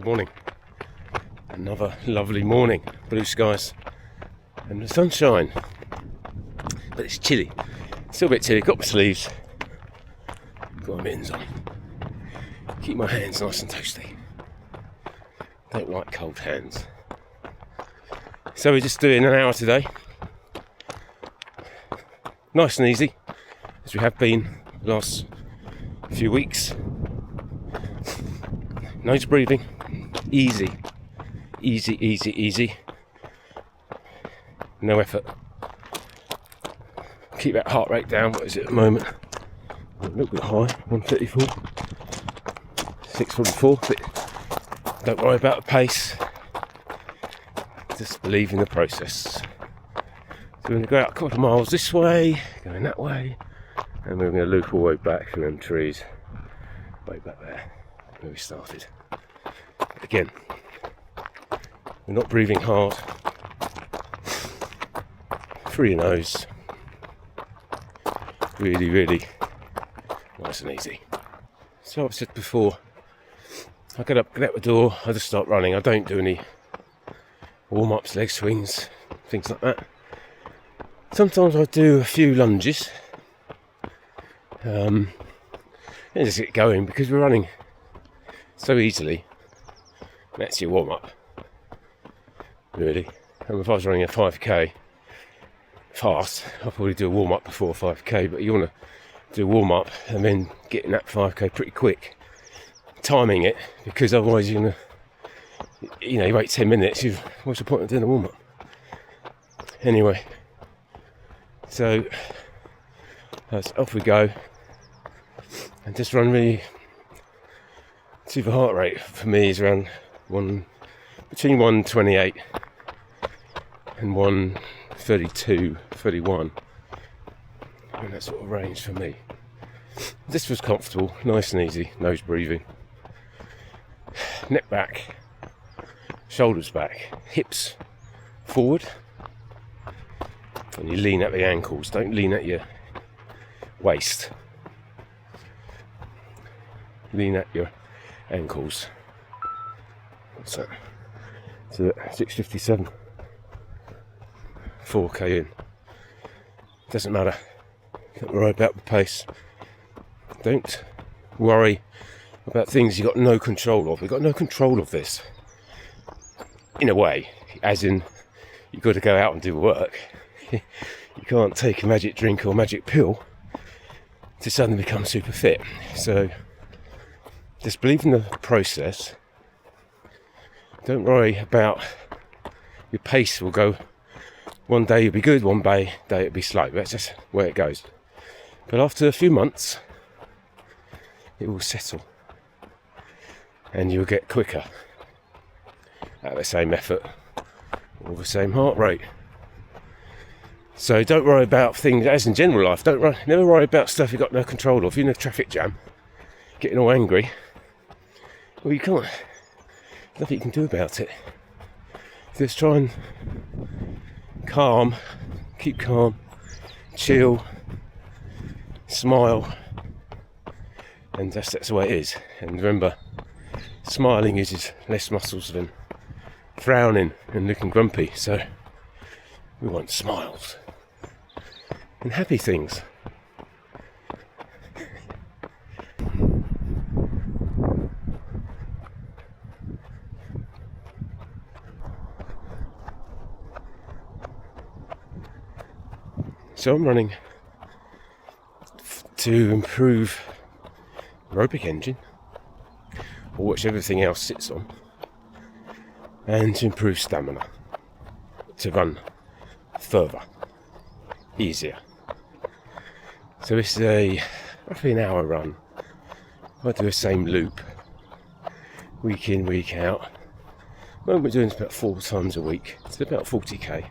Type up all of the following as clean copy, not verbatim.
morning. Another lovely morning, blue skies and the sunshine, but it's chilly, still a bit chilly. Got my sleeves, got my mittens on, keep my hands nice and toasty, don't like cold hands. So we're just doing an hour today, nice and easy, as we have been the last few weeks. Nose breathing, easy, no effort. Keep that heart rate down. What is it at the moment? A little bit high, 134, 644, but don't worry about the pace, just believe in the process. So we're going to go out a couple of miles this way, going that way, and we're going to loop all the way back through them trees, way back there where we started. Again, we're not breathing hard, through your nose, really nice and easy. So I've said before, I get out the door, I just start running. I don't do any warm-ups, leg swings, things like that. Sometimes I do a few lunges, and just get going, because we're running so easily. That's your warm-up, really. And if I was running a 5k fast, I'll probably do a warm-up before 5k, but you want to do a warm-up and then get in that 5k pretty quick, timing it, because otherwise you're going to, you wait 10 minutes, what's the point of doing a warm-up? Anyway, so off we go, and just run really. See, the heart rate for me is around between 128 and 132, 31, in that sort of range for me. This was comfortable, nice and easy, nose breathing, neck back, shoulders back, hips forward, and you lean at the ankles, don't lean at your waist, lean at your ankles. What's that? So 6:57, 4k in. Doesn't matter. Don't worry about the pace. Don't worry about things you've got no control of. We've got no control of this, in a way, as in you've got to go out and do work. You can't take a magic drink or magic pill to suddenly become super fit. So just believe in the process. Don't worry about your pace. Will go, one day you'll be good, one day it'll be slow. That's just where it goes. But after a few months, it will settle, and you'll get quicker at the same effort or the same heart rate. So don't worry about things, as in general life. Never worry about stuff you've got no control of. You're in a traffic jam, getting all angry. Well, you can't. Nothing you can do about it. Just try and keep calm, chill, smile, and that's the way it is. And remember, smiling uses less muscles than frowning and looking grumpy. So we want smiles and happy things. So I'm running to improve aerobic engine, or which everything else sits on, and to improve stamina, to run further, easier. So this is roughly an hour run. I do the same loop, week in, week out. What we're doing is about 4 times a week, it's about 40k.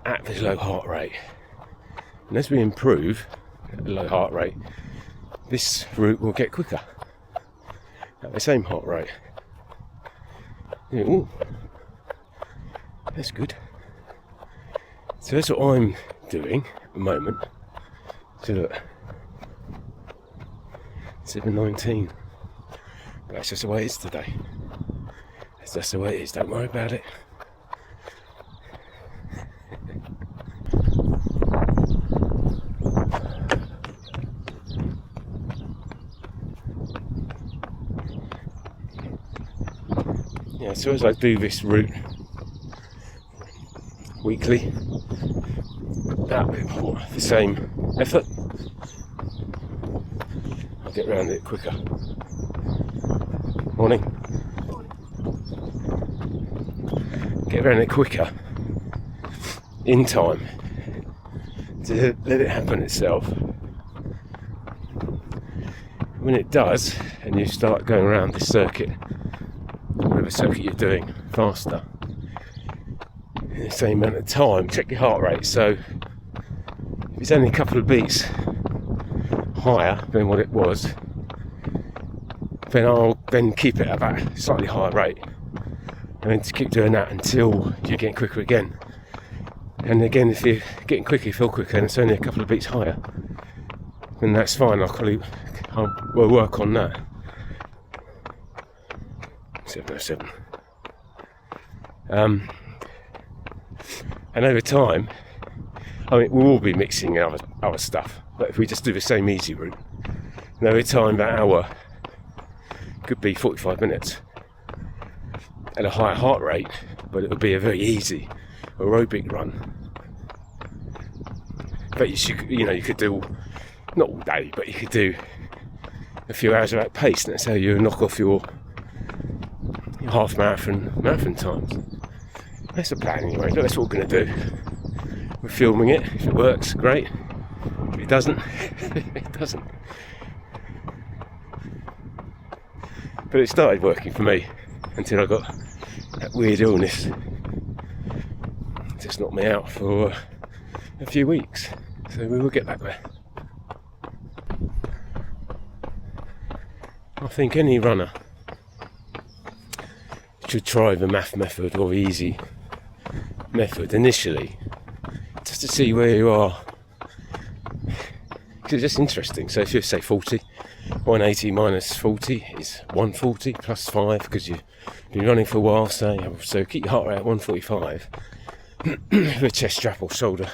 At this low heart rate. And as we improve at the low heart rate, this route will get quicker at the same heart rate. Ooh, that's good. So that's what I'm doing at the moment. So look, 7:19. That's just the way it is today. That's just the way it is. Don't worry about it. Yeah, so as I do this route weekly, about the same effort, I'll get around it quicker. Morning. Get around it quicker in time to let it happen itself. When it does, and you start going around this circuit, whatever circuit you're doing, faster, in the same amount of time, check your heart rate. So if it's only a couple of beats higher than what it was, then I'll then keep it at that slightly higher rate, and then to keep doing that until you're getting quicker again. And again, if you're getting quicker, you feel quicker, and it's only a couple of beats higher, then that's fine. We'll work on that. 707. And over time, I mean, we'll all be mixing our stuff, but if we just do the same easy route, and over time that hour could be 45 minutes at a higher heart rate, but it would be a very easy aerobic run. But you could do, not all day, but you could do a few hours at pace, and that's how you knock off your half marathon times. That's the plan anyway. That's what we're going to do. We're filming it. If it works, great. If it doesn't, it doesn't. But it started working for me until I got that weird illness. It just knocked me out for a few weeks. So we will get back there. I think any runner should try the math method or the easy method initially, just to see where you are, because it's just interesting. So if you say 40, 180 minus 40 is 140 plus 5, because you've been running for a while, so keep your heart rate at 145 with a chest strap or shoulder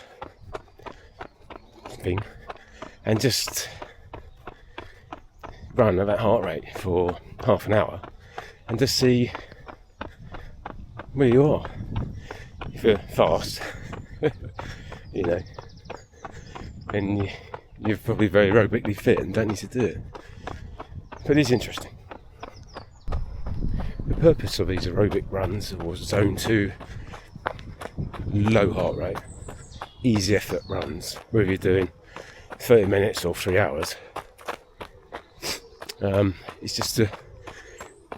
thing, and just run at that heart rate for half an hour and just see where you are. If you're fast, then you're probably very aerobically fit and don't need to do it. But it's interesting. The purpose of these aerobic runs, or zone 2 low heart rate, easy effort runs, whether you're doing 30 minutes or 3 hours, it's just to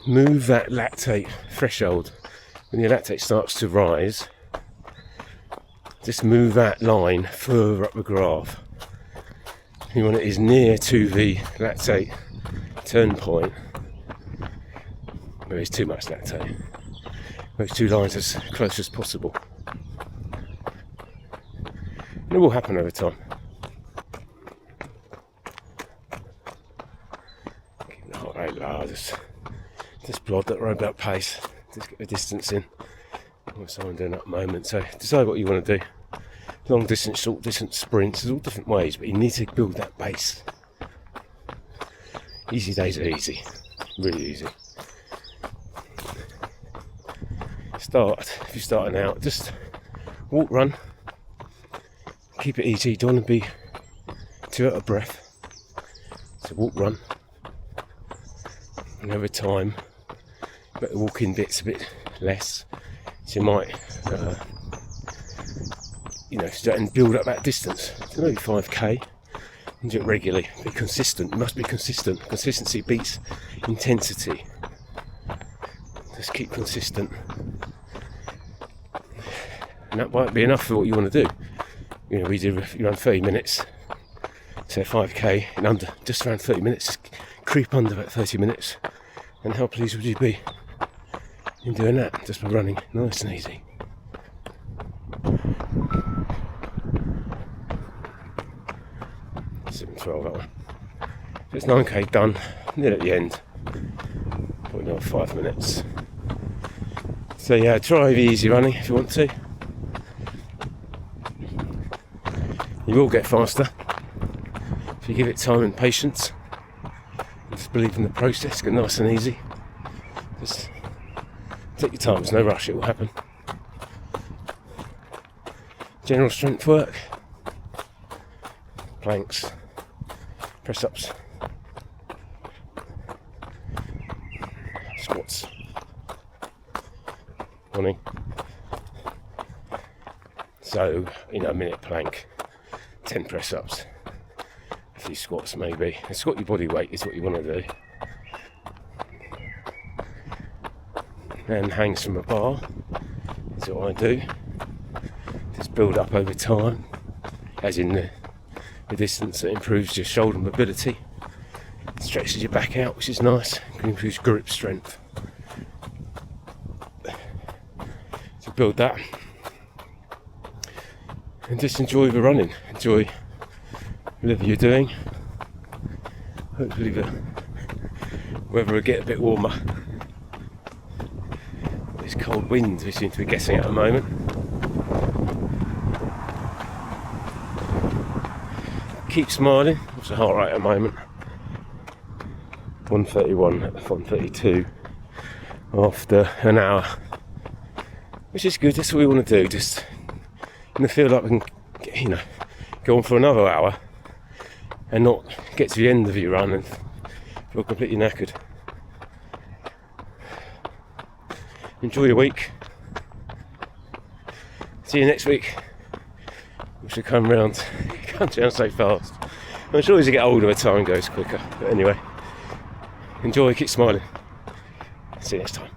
move that lactate threshold. When your lactate starts to rise, just move that line further up the graph. You want it as near to the lactate turn point where there's too much lactate. Those two lines as close as possible. And it will happen over time. Keep the heart rate low, just plod that robot pace. Just get the distance in. What's someone doing at the moment? So decide what you want to do. Long distance, short distance, sprints. There's all different ways, but you need to build that base. Easy days are easy, really easy. If you're starting out, just walk, run. Keep it easy. Don't want to be too out of breath. So walk, run, and over time, but the walking bit's a bit less, so you might start and build up that distance. So maybe 5k, and do it regularly. Be consistent. You must be consistent. Consistency beats intensity. Just keep consistent, and that might be enough for what you want to do. You run 30 minutes, say 5k in under just around 30 minutes. Just creep under that 30 minutes, and how pleased would you be in doing that, just by running nice and easy. $7.12 that one. So it's 9k done, near at the end. another 5 minutes. So yeah, try the easy running if you want to. You will get faster if you give it time and patience. Just believe in the process, get nice and easy. Just take your time, there's no rush, it will happen. General strength work, planks, press-ups, squats, running. So, a minute plank, 10 press-ups, a few squats maybe. And squat your body weight is what you want to do. And hangs from a bar is what I do. Just build up over time, as in the distance that improves your shoulder mobility, stretches your back out, which is nice, can improve grip strength. So build that. And just enjoy the running, enjoy whatever you're doing. Hopefully the weather will get a bit warmer. This cold wind we seem to be getting at the moment. Keep smiling. What's the heart rate at the moment? 131, 132 after an hour. Which is good, that's what we want to do, just feel like we can, go on for another hour and not get to the end of your run and feel completely knackered. Enjoy your week. See you next week. We should come round. Can't down so fast. I'm sure as you get older the time goes quicker. But anyway, enjoy, keep smiling. See you next time.